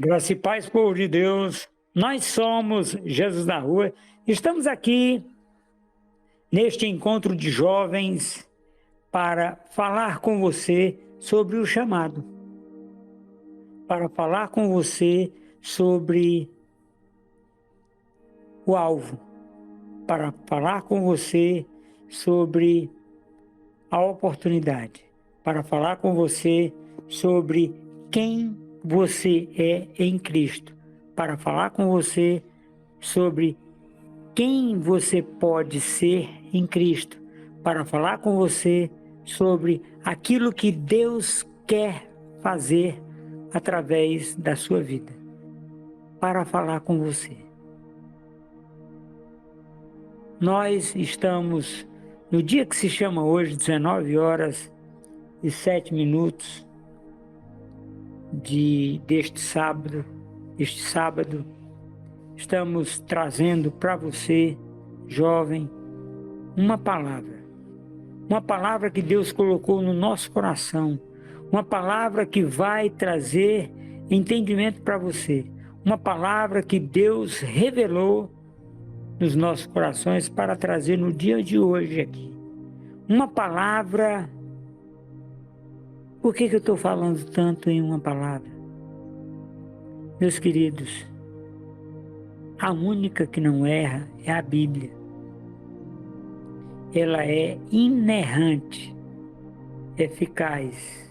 Graça e paz, povo de Deus. Nós somos Jesus na Rua. Estamos aqui neste encontro de jovens para falar com você sobre o chamado, para falar com você sobre o alvo, para falar com você sobre a oportunidade, para falar com você sobre quem você é em Cristo, para falar com você sobre quem você pode ser em Cristo, para falar com você sobre aquilo que Deus quer fazer através da sua vida, para falar com você. Nós estamos no dia que se chama hoje, 19h07 deste sábado. Este sábado, estamos trazendo para você, jovem, uma palavra que Deus colocou no nosso coração, uma palavra que vai trazer entendimento para você, uma palavra que Deus revelou nos nossos corações para trazer no dia de hoje aqui. Uma palavra. Por que eu estou falando tanto em uma palavra? Meus queridos, a única que não erra é a Bíblia. Ela é inerrante, eficaz,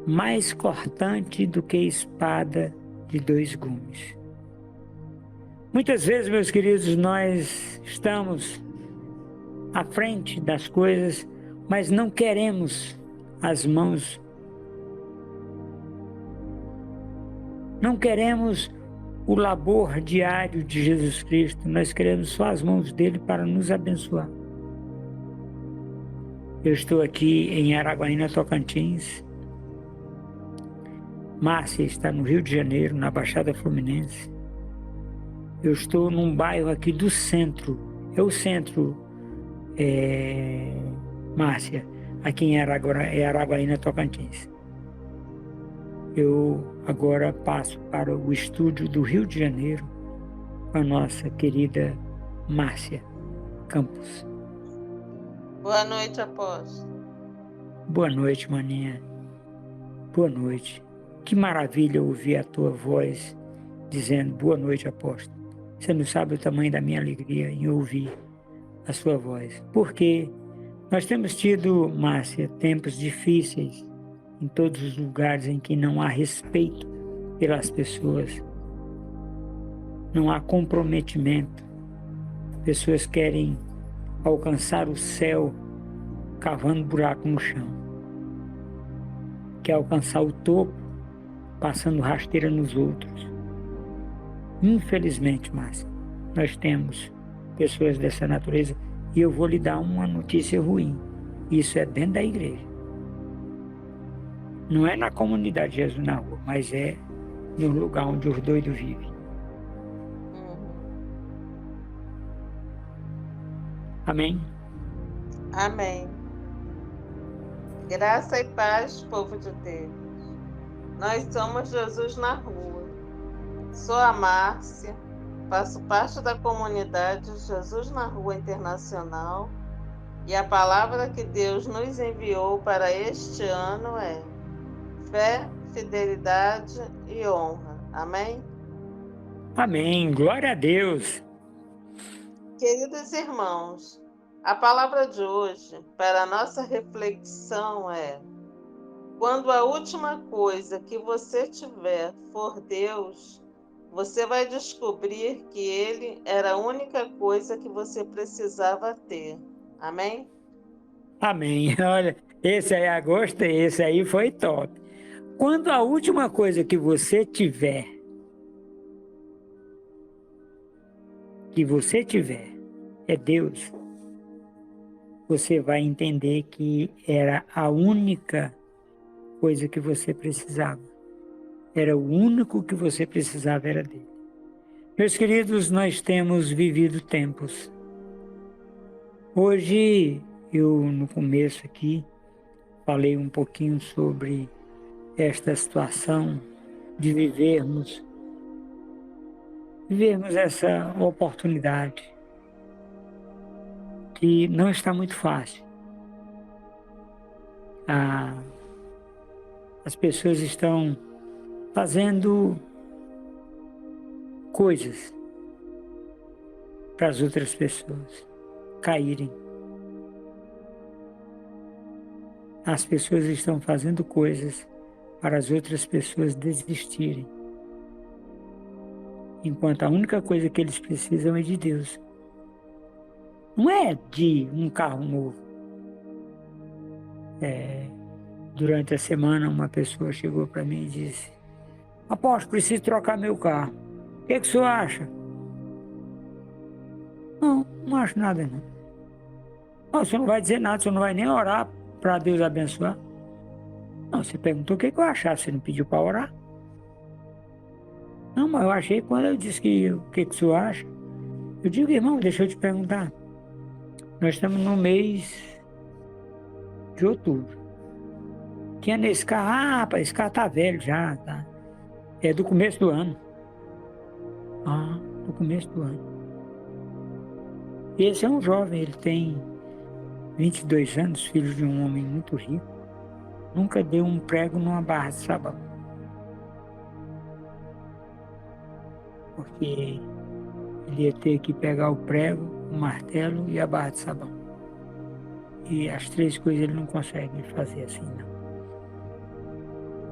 mais cortante do que espada de 2 gumes. Muitas vezes, meus queridos, nós estamos à frente das coisas, mas não queremos as mãos. Não queremos o labor diário de Jesus Cristo, nós queremos só as mãos dele para nos abençoar. Eu estou aqui em Araguaína, Tocantins. Márcia está no Rio de Janeiro, na Baixada Fluminense. Eu estou num bairro aqui do centro, é o centro, Márcia, aqui em Araguaína, Tocantins. Eu agora passo para o estúdio do Rio de Janeiro com a nossa querida Márcia Campos. Boa noite, apóstolo. Boa noite, maninha. Boa noite. Que maravilha ouvir a tua voz dizendo boa noite, apóstolo. Você não sabe o tamanho da minha alegria em ouvir a sua voz. Porque nós temos tido, Márcia, tempos difíceis em todos os lugares em que não há respeito pelas pessoas, não há comprometimento. Pessoas querem alcançar o céu cavando buraco no chão. Quer alcançar o topo passando rasteira nos outros. Infelizmente, Márcia, nós temos pessoas dessa natureza e eu vou lhe dar uma notícia ruim. Isso é dentro da igreja. Não é na comunidade Jesus na Rua, mas é no lugar onde os doidos vivem. Amém? Amém. Graça e paz, povo de Deus. Nós somos Jesus na Rua. Sou a Márcia, faço parte da comunidade Jesus na Rua Internacional e a palavra que Deus nos enviou para este ano é fé, fidelidade e honra. Amém? Amém. Glória a Deus. Queridos irmãos, a palavra de hoje para a nossa reflexão é: quando a última coisa que você tiver for Deus, você vai descobrir que Ele era a única coisa que você precisava ter. Amém? Amém. Olha, esse aí, gostei, esse aí foi top. Quando a última coisa que você tiver, é Deus, você vai entender que era a única coisa que você precisava. Era o único que você precisava, era dele. Meus queridos, nós temos vivido tempos. Hoje, eu no começo aqui, falei um pouquinho sobre esta situação de vivermos essa oportunidade que não está muito fácil. As pessoas estão fazendo coisas para as outras pessoas caírem. As pessoas estão fazendo coisas para as outras pessoas desistirem. Enquanto a única coisa que eles precisam é de Deus. Não é de um carro novo. Durante a semana, uma pessoa chegou para mim e disse: apóstolo, preciso trocar meu carro. O que o senhor acha? Não acho nada, não. Não, o senhor não vai dizer nada, o senhor não vai nem orar para Deus abençoar. Não, você perguntou o que eu achava, você não pediu para orar. Não, mas eu achei quando eu disse que o que o senhor acha. Eu digo, irmão, deixa eu te perguntar. Nós estamos no mês de outubro. Tinha nesse carro, rapaz, esse carro tá velho já, tá? É do começo do ano. Do começo do ano. Esse é um jovem, ele tem 22 anos, filho de um homem muito rico. Nunca deu um prego numa barra de sabão. Porque ele ia ter que pegar o prego, o martelo e a barra de sabão. E as três coisas ele não consegue fazer assim, não.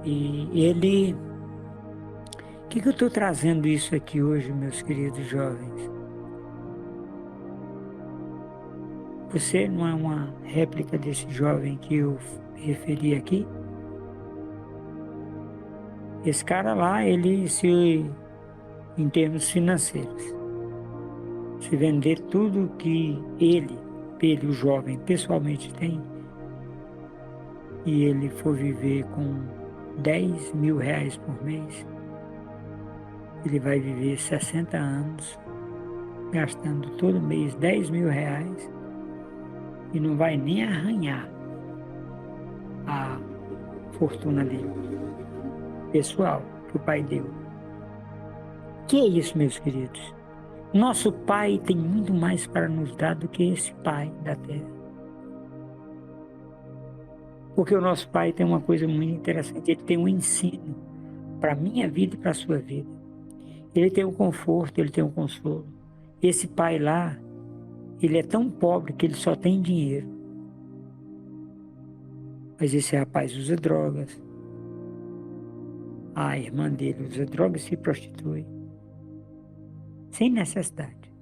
E ele... O que eu estou trazendo isso aqui hoje, meus queridos jovens? Você não é uma réplica desse jovem que eu referi aqui? Esse cara lá, ele em termos financeiros, se vender tudo que ele, o jovem, pessoalmente tem, e ele for viver com 10 mil reais por mês, ele vai viver 60 anos, gastando todo mês 10 mil reais, e não vai nem arranhar a fortuna dele, pessoal, que o pai deu. Que é isso, meus queridos? Nosso pai tem muito mais para nos dar do que esse pai da terra. Porque o nosso pai tem uma coisa muito interessante, ele tem um ensino para a minha vida e para a sua vida. Ele tem um conforto, ele tem um consolo. Esse pai lá, ele é tão pobre que ele só tem dinheiro. Mas esse rapaz usa drogas. A irmã dele usa drogas e se prostitui. Sem necessidade.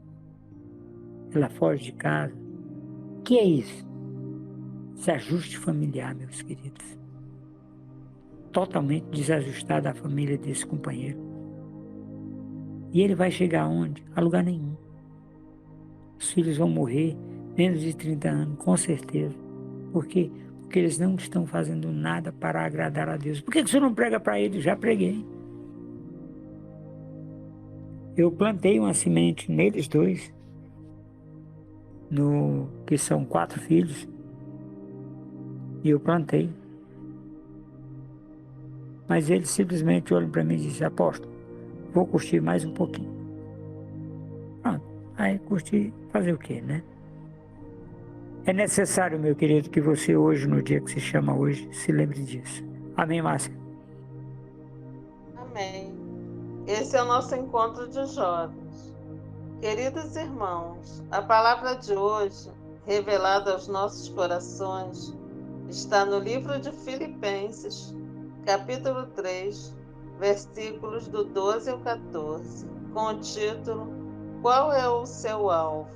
Ela foge de casa. O que é isso? Desajuste familiar, meus queridos. Totalmente desajustado a família desse companheiro. E ele vai chegar aonde? A lugar nenhum. Os filhos vão morrer menos de 30 anos, com certeza. Por quê? Porque eles não estão fazendo nada para agradar a Deus. Por que você não prega para eles? Já preguei. Eu plantei uma semente neles dois, que são 4 filhos, e eu plantei. Mas eles simplesmente olham para mim e dizem: apóstolo, vou curtir mais um pouquinho. Pronto, aí curtir, fazer o quê, né? É necessário, meu querido, que você hoje, no dia que se chama hoje, se lembre disso. Amém, Márcia? Amém. Esse é o nosso encontro de jovens. Queridos irmãos, a palavra de hoje, revelada aos nossos corações, está no livro de Filipenses, capítulo 3, versículos do 12 ao 14, com o título Qual é o seu alvo?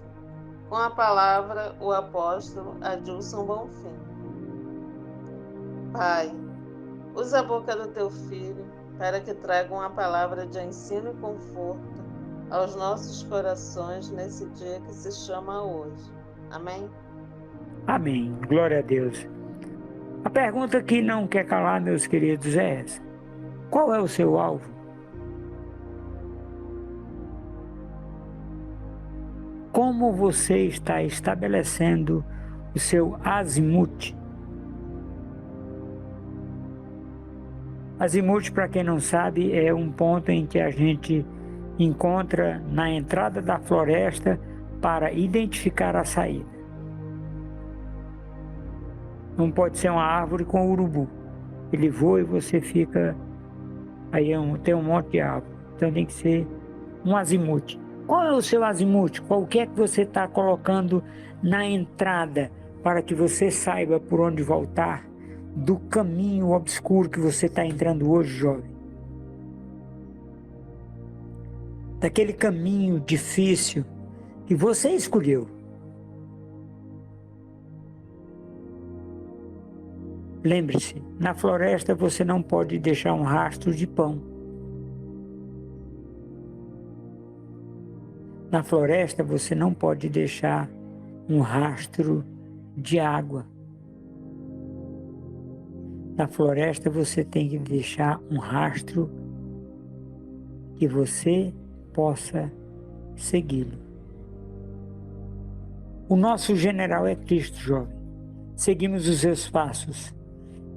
Com a palavra, o apóstolo Adilson Bonfim. Pai, usa a boca do teu filho para que traga uma palavra de ensino e conforto aos nossos corações nesse dia que se chama hoje. Amém? Amém. Glória a Deus. A pergunta que não quer calar, meus queridos, é essa: qual é o seu alvo? Como você está estabelecendo o seu azimute? Azimuth, para quem não sabe, é um ponto em que a gente encontra na entrada da floresta para identificar a saída. Não pode ser uma árvore com urubu. Ele voa e você fica... Aí tem um monte de árvore. Então tem que ser um azimuth. Qual é o seu azimuth? Qualquer que você está colocando na entrada para que você saiba por onde voltar do caminho obscuro que você está entrando hoje, jovem. Daquele caminho difícil que você escolheu. Lembre-se, na floresta você não pode deixar um rastro de pão. Na floresta você não pode deixar um rastro de água. Na floresta você tem que deixar um rastro que você possa segui-lo. O nosso general é Cristo, jovem. Seguimos os seus passos.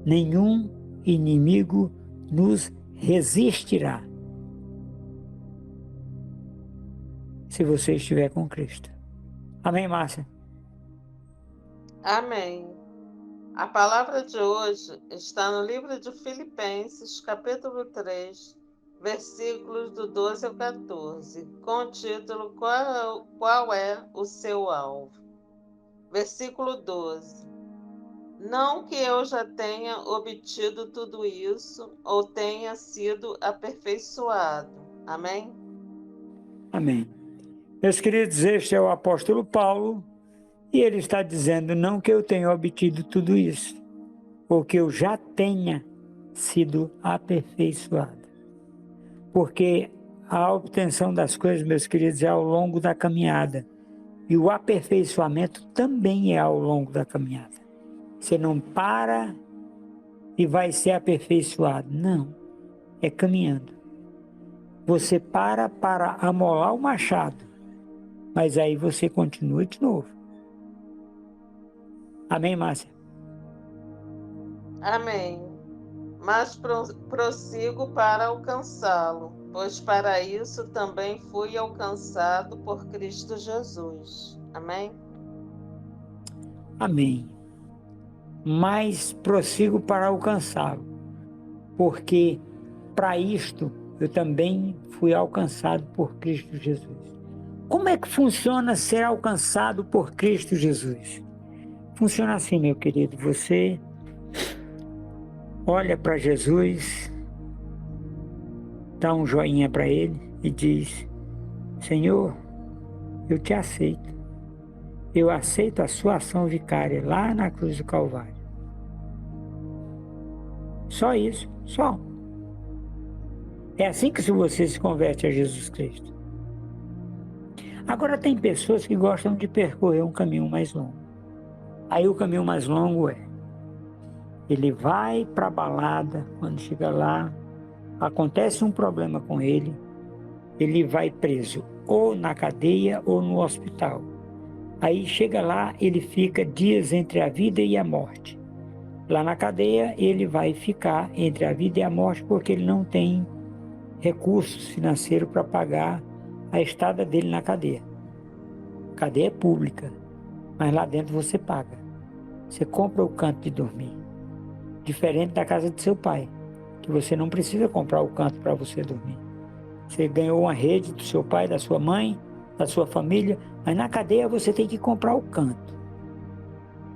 Nenhum inimigo nos resistirá se você estiver com Cristo. Amém, Márcia? Amém. A palavra de hoje está no livro de Filipenses, capítulo 3, versículos do 12 ao 14, com o título Qual é o seu alvo? Versículo 12. Não que eu já tenha obtido tudo isso ou tenha sido aperfeiçoado. Amém? Amém. Meus queridos, este é o apóstolo Paulo e ele está dizendo não que eu tenha obtido tudo isso ou que eu já tenha sido aperfeiçoado. Porque a obtenção das coisas, meus queridos, é ao longo da caminhada e o aperfeiçoamento também é ao longo da caminhada. Você não para e vai ser aperfeiçoado. Não, é caminhando. Você para amolar o machado, mas aí você continua de novo. Amém, Márcia? Amém. Mas prossigo para alcançá-lo, pois para isso também fui alcançado por Cristo Jesus. Amém? Amém. Mas prossigo para alcançá-lo, porque para isto eu também fui alcançado por Cristo Jesus. Como é que funciona ser alcançado por Cristo Jesus? Funciona assim, meu querido, você olha para Jesus, dá um joinha para ele e diz: Senhor, eu te aceito. Eu aceito a sua ação vicária lá na cruz do Calvário. Só isso, só. É assim que você se converte a Jesus Cristo. Agora tem pessoas que gostam de percorrer um caminho mais longo. Aí o caminho mais longo ele vai para a balada, quando chega lá, acontece um problema com ele vai preso ou na cadeia ou no hospital. Aí chega lá, ele fica dias entre a vida e a morte. Lá na cadeia, ele vai ficar entre a vida e a morte porque ele não tem recursos financeiros para pagar a estada dele na cadeia. A cadeia é pública, mas lá dentro você paga. Você compra o canto de dormir. Diferente da casa de seu pai, que você não precisa comprar o canto para você dormir. Você ganhou uma rede do seu pai, da sua mãe, da sua família, mas na cadeia você tem que comprar o canto,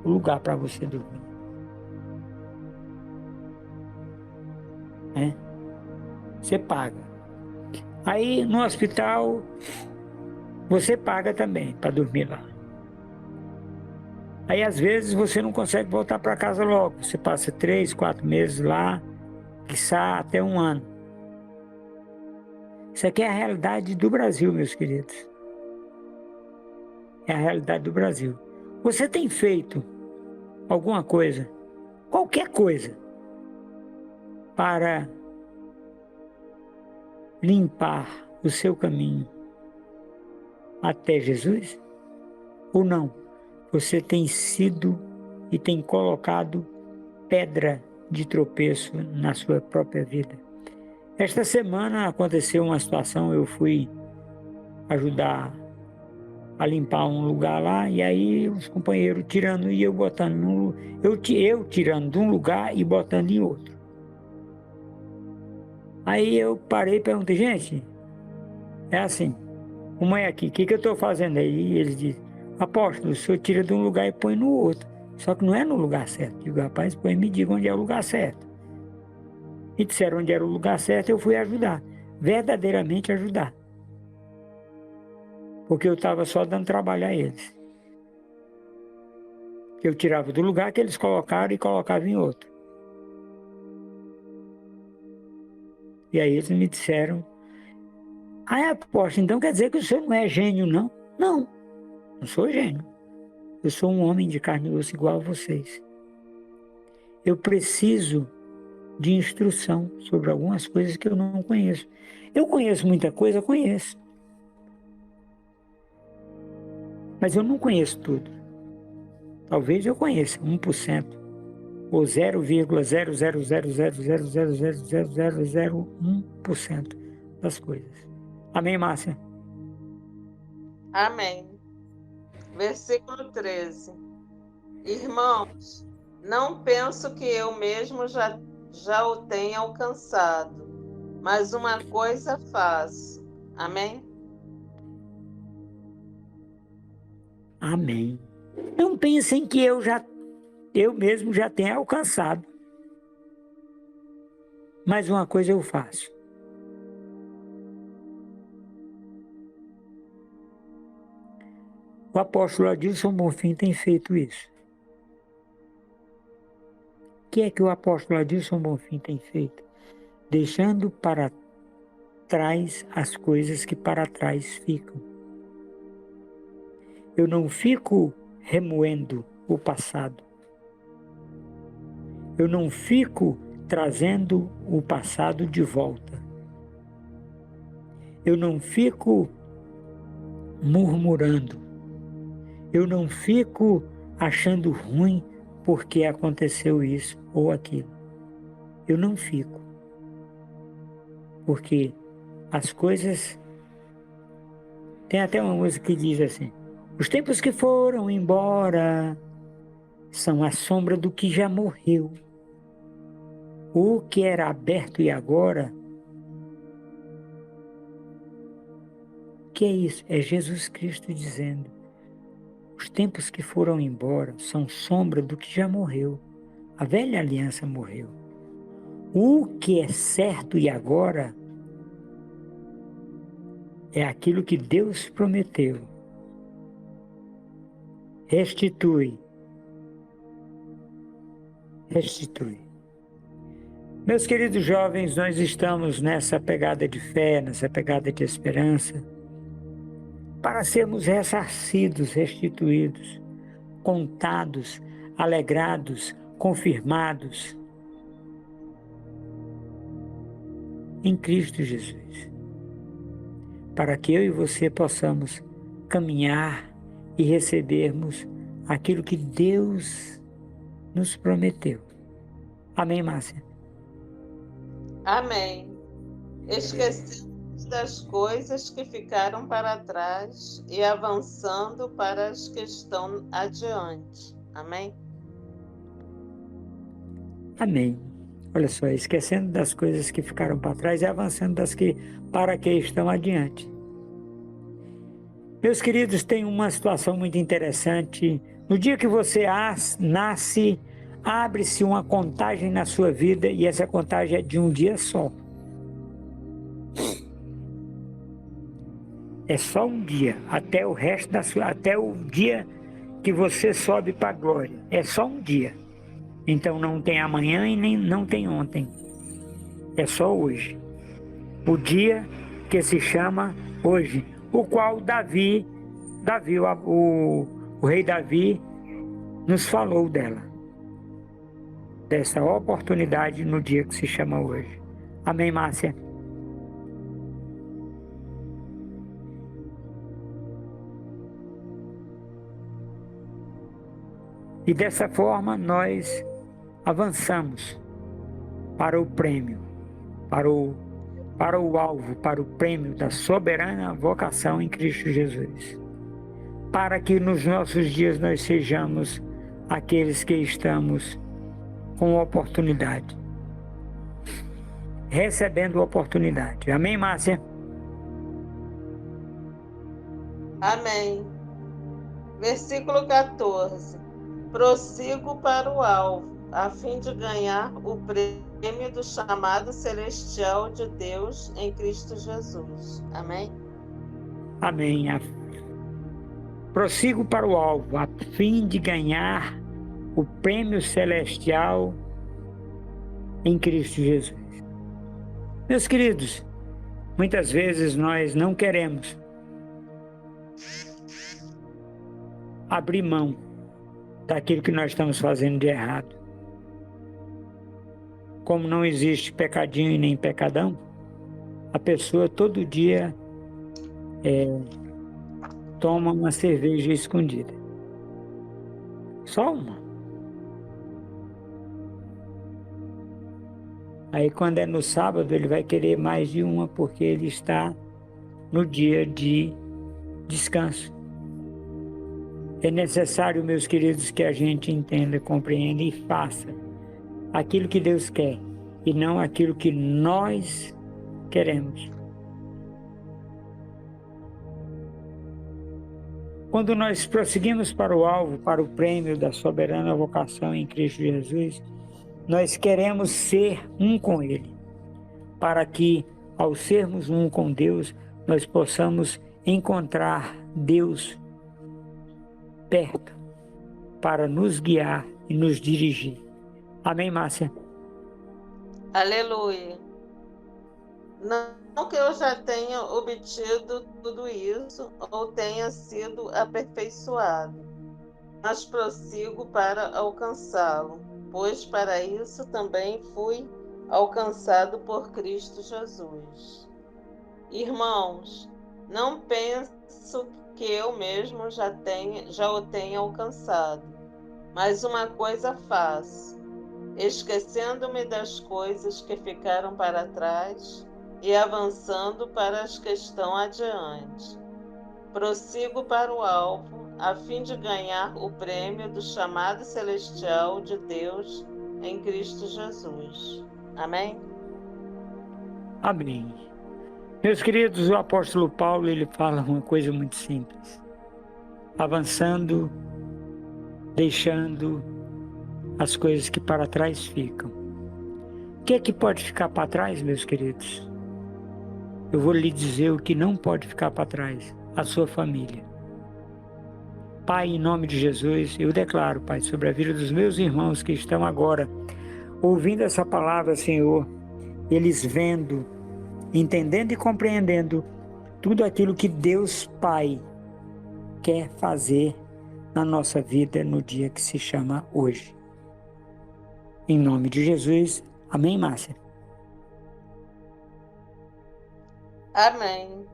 o lugar para você dormir. Você paga. Aí no hospital você paga também para dormir lá. Aí às vezes você não consegue voltar para casa logo. Você passa 3, 4 meses lá, quiçá até 1 ano. Isso aqui é a realidade do Brasil, meus queridos. É a realidade do Brasil. Você tem feito alguma coisa, qualquer coisa, para limpar o seu caminho até Jesus? Ou não? Você tem sido e tem colocado pedra de tropeço na sua própria vida. Esta semana aconteceu uma situação, eu fui ajudar a limpar um lugar lá, e aí os companheiros tirando e eu botando, eu tirando de um lugar e botando em outro. Aí eu parei e perguntei, gente, é assim, como é aqui, o que eu estou fazendo aí? E eles dizem, apóstolo, o senhor tira de um lugar e põe no outro, só que não é no lugar certo. Eu digo, rapaz, pois me diga onde é o lugar certo. E disseram onde era o lugar certo, eu fui ajudar, verdadeiramente ajudar. Porque eu estava só dando trabalho a eles. Eu tirava do lugar que eles colocaram e colocava em outro. E aí eles me disseram, apóstolo, então quer dizer que o senhor não é gênio, não? Não, não sou gênio. Eu sou um homem de carne e osso igual a vocês. Eu preciso de instrução sobre algumas coisas que eu não conheço. Eu conheço muita coisa, conheço. Mas eu não conheço tudo. Talvez eu conheça 1%, ou 0,00000000001% das coisas. Amém, Márcia? Amém. Versículo 13. Irmãos, não penso que eu mesmo já o tenha alcançado, mas uma coisa faço. Amém? Amém. Não pensem que eu mesmo já tenha alcançado. Mas uma coisa eu faço. O apóstolo Adilson Bonfim tem feito isso. O que é que o apóstolo Adilson Bonfim tem feito? Deixando para trás as coisas que para trás ficam. Eu não fico remoendo o passado. Eu não fico trazendo o passado de volta. Eu não fico murmurando. Eu não fico achando ruim porque aconteceu isso ou aquilo. Eu não fico. Porque as coisas... Tem até uma música que diz assim, os tempos que foram embora são a sombra do que já morreu. O que era aberto e agora... O que é isso? É Jesus Cristo dizendo, os tempos que foram embora são sombra do que já morreu. A velha aliança morreu. O que é certo e agora é aquilo que Deus prometeu. Restitui. Restitui. Meus queridos jovens, nós estamos nessa pegada de fé, nessa pegada de esperança, para sermos ressarcidos, restituídos, contados, alegrados, confirmados em Cristo Jesus, para que eu e você possamos caminhar e recebermos aquilo que Deus nos prometeu. Amém, Márcia? Amém. Esquecemos das coisas que ficaram para trás e avançando para as que estão adiante. Amém? Amém. Olha só, esquecendo das coisas que ficaram para trás e avançando das que para que estão adiante. Meus queridos, tem uma situação muito interessante. No dia que você nasce, abre-se uma contagem na sua vida e essa contagem é de um dia só. É só um dia, até o resto até o dia que você sobe para a glória. É só um dia. Então não tem amanhã e nem não tem ontem. É só hoje. O dia que se chama hoje, o qual o rei Davi nos falou dela. Dessa oportunidade no dia que se chama hoje. Amém, Márcia? E dessa forma nós avançamos para o prêmio, para o alvo, para o prêmio da soberana vocação em Cristo Jesus. Para que nos nossos dias nós sejamos aqueles que estamos com oportunidade, recebendo oportunidade. Amém, Márcia? Amém. Versículo 14. Prossigo para o alvo, a fim de ganhar o prêmio do chamado celestial de Deus em Cristo Jesus. Amém? Amém. Prossigo para o alvo, a fim de ganhar o prêmio celestial em Cristo Jesus. Meus queridos, muitas vezes nós não queremos abrir mão daquilo que nós estamos fazendo de errado. Como não existe pecadinho e nem pecadão, a pessoa todo dia toma uma cerveja escondida. Só uma. Aí quando é no sábado ele vai querer mais de uma porque ele está no dia de descanso. É necessário, meus queridos, que a gente entenda, compreenda e faça aquilo que Deus quer e não aquilo que nós queremos. Quando nós prosseguimos para o alvo, para o prêmio da soberana vocação em Cristo Jesus, nós queremos ser um com Ele, para que, ao sermos um com Deus, nós possamos encontrar Deus perto para nos guiar e nos dirigir. Amém, Márcia? Aleluia. Não que eu já tenha obtido tudo isso ou tenha sido aperfeiçoado, mas prossigo para alcançá-lo, pois para isso também fui alcançado por Cristo Jesus. Irmãos, não penso que eu mesmo já o tenha alcançado, mas uma coisa faço, esquecendo-me das coisas que ficaram para trás e avançando para as que estão adiante. Prossigo para o alvo, a fim de ganhar o prêmio do chamado celestial de Deus em Cristo Jesus. Amém? Amém. Meus queridos, o apóstolo Paulo, ele fala uma coisa muito simples. Avançando, deixando as coisas que para trás ficam. O que é que pode ficar para trás, meus queridos? Eu vou lhe dizer o que não pode ficar para trás: a sua família. Pai, em nome de Jesus, eu declaro, Pai, sobre a vida dos meus irmãos que estão agora ouvindo essa palavra, Senhor, eles vendo, entendendo e compreendendo tudo aquilo que Deus Pai quer fazer na nossa vida no dia que se chama hoje. Em nome de Jesus, amém, Márcia? Amém.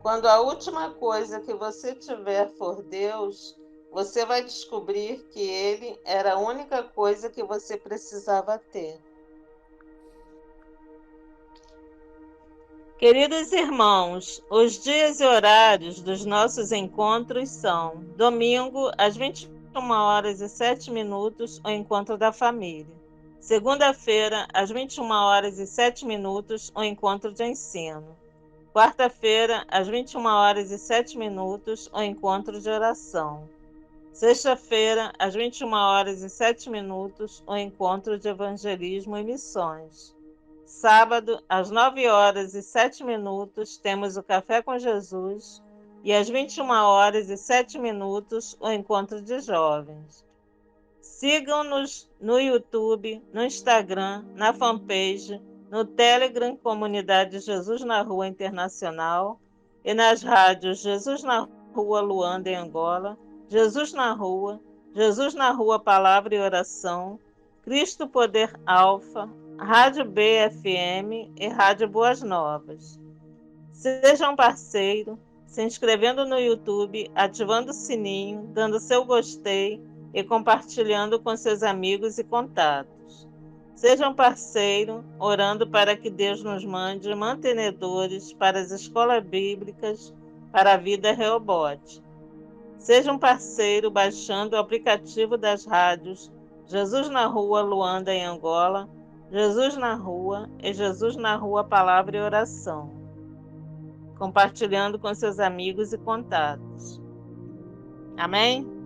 Quando a última coisa que você tiver for Deus, você vai descobrir que Ele era a única coisa que você precisava ter. Queridos irmãos, os dias e horários dos nossos encontros são: domingo, às 21h07, o encontro da família. Segunda-feira, às 21h07, o encontro de ensino. Quarta-feira, às 21h07, o encontro de oração. Sexta-feira, às 21h07, o encontro de evangelismo e missões. Sábado, às 9h07, temos o Café com Jesus e às 21h07, o encontro de jovens. Sigam-nos no YouTube, no Instagram, na fanpage, no Telegram Comunidade Jesus na Rua Internacional e nas rádios Jesus na Rua Luanda em Angola, Jesus na Rua Palavra e Oração, Cristo Poder Alfa, Rádio BFM e Rádio Boas Novas. Seja um parceiro, se inscrevendo no YouTube, ativando o sininho, dando seu gostei e compartilhando com seus amigos e contatos. Seja um parceiro, orando para que Deus nos mande mantenedores para as escolas bíblicas para a vida Rehobote. Seja um parceiro baixando o aplicativo das rádios Jesus na Rua Luanda em Angola, Jesus na Rua e Jesus na Rua Palavra e Oração, compartilhando com seus amigos e contatos. Amém?